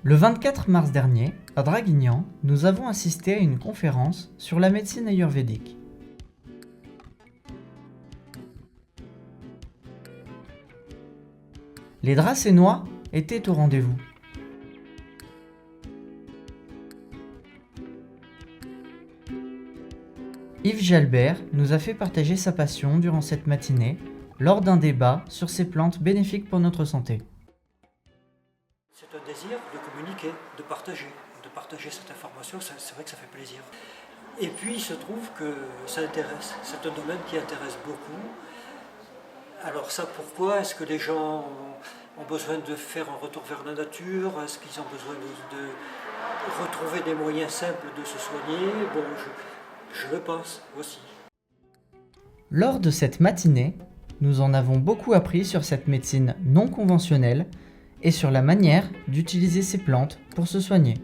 Le 24 mars dernier, à Draguignan, nous avons assisté à une conférence sur la médecine ayurvédique. Les Dracénois étaient au rendez-vous. Yves Jalbert nous a fait partager sa passion durant cette matinée lors d'un débat sur ces plantes bénéfiques pour notre santé. C'est un désir de communiquer, de partager cette information, c'est vrai que ça fait plaisir. Et puis il se trouve que ça intéresse, c'est un domaine qui intéresse beaucoup. Alors ça, pourquoi? Est-ce que les gens ont besoin de faire un retour vers la nature? Est-ce qu'ils ont besoin de retrouver des moyens simples de se soigner? Bon, je le pense aussi. Lors de cette matinée, nous en avons beaucoup appris sur cette médecine non conventionnelle et sur la manière d'utiliser ces plantes pour se soigner.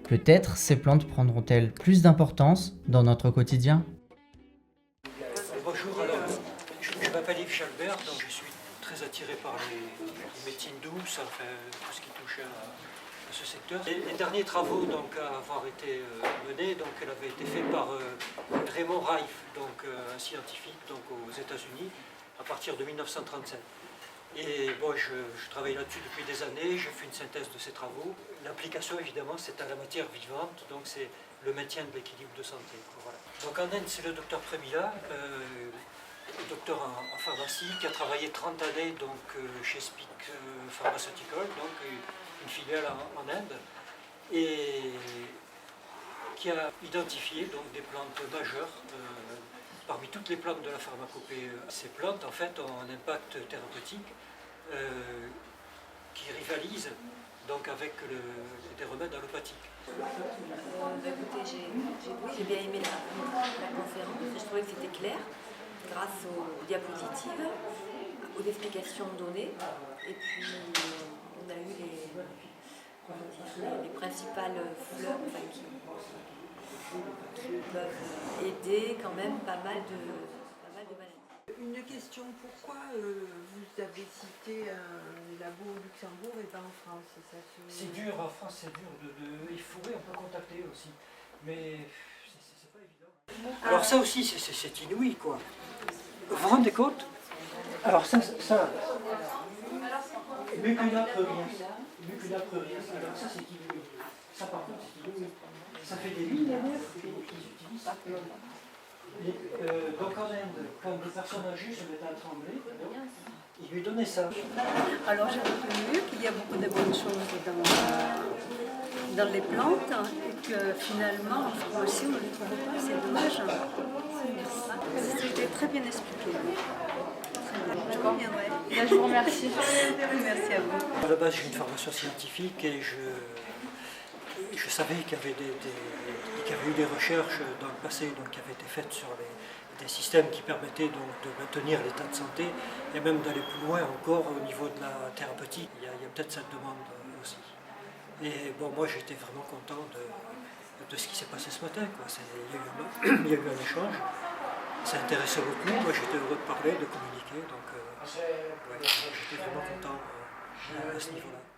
Peut-être ces plantes prendront-elles plus d'importance dans notre quotidien? Bonjour, alors, je m'appelle Yves Jalbert, donc je suis très attiré par les médecines douces, enfin, tout ce qui touche à ce secteur. Les derniers travaux donc, à avoir été menés, donc, elle avait été faite par Raymond Reif, donc, un scientifique donc, aux États-Unis, à partir de 1937. Et bon, je travaille là-dessus depuis des années, j'ai fait une synthèse de ces travaux. L'application, évidemment, c'est à la matière vivante, donc c'est le maintien de l'équilibre de santé. Voilà. Donc en Inde, c'est le docteur Premila, docteur en pharmacie, qui a travaillé 30 années donc, chez Spic Pharmaceutical, donc une filiale en Inde, et qui a identifié donc, des plantes majeures. Parmi toutes les plantes de la pharmacopée, ces plantes en fait ont un impact thérapeutique qui rivalise donc avec des remèdes allopathiques. Écoutez, j'ai bien aimé la conférence, je trouvais que c'était clair grâce aux diapositives, aux explications données, et puis on a eu les principales fleurs enfin, qui peuvent aider quand même pas mal de maladies. Une question, pourquoi vous avez cité un labo au Luxembourg et pas en France? C'est dur, en France c'est dur, il faudrait un peu contacter aussi, mais c'est pas évident. Alors ça aussi c'est inouï quoi. Vous vous rendez compte? Alors ça mucuna pruriens, alors ça c'est inouï. Ça par contre c'est inouï. Ça fait des millénaires qu'ils utilisent ça. Donc en Inde, quand des personnes âgées se mettaient à trembler, ils lui donnaient ça. Alors j'ai retenu qu'il y a beaucoup de bonnes choses dans les plantes et que finalement en pharmacie on ne les trouve pas, c'est dommage. C'était très bien expliqué. Je reviendrai. Là, je vous remercie. Merci à vous. À la base j'ai une formation scientifique et je savais qu'il y avait eu des recherches dans le passé donc, qui avaient été faites sur des systèmes qui permettaient donc, de maintenir l'état de santé et même d'aller plus loin encore au niveau de la thérapeutique. Il y a peut-être cette demande aussi. Et bon, moi j'étais vraiment content de ce qui s'est passé ce matin. Quoi. Il y a eu un échange, ça intéressait beaucoup, moi j'étais heureux de parler, de communiquer, donc ouais, j'étais vraiment content à ce niveau-là.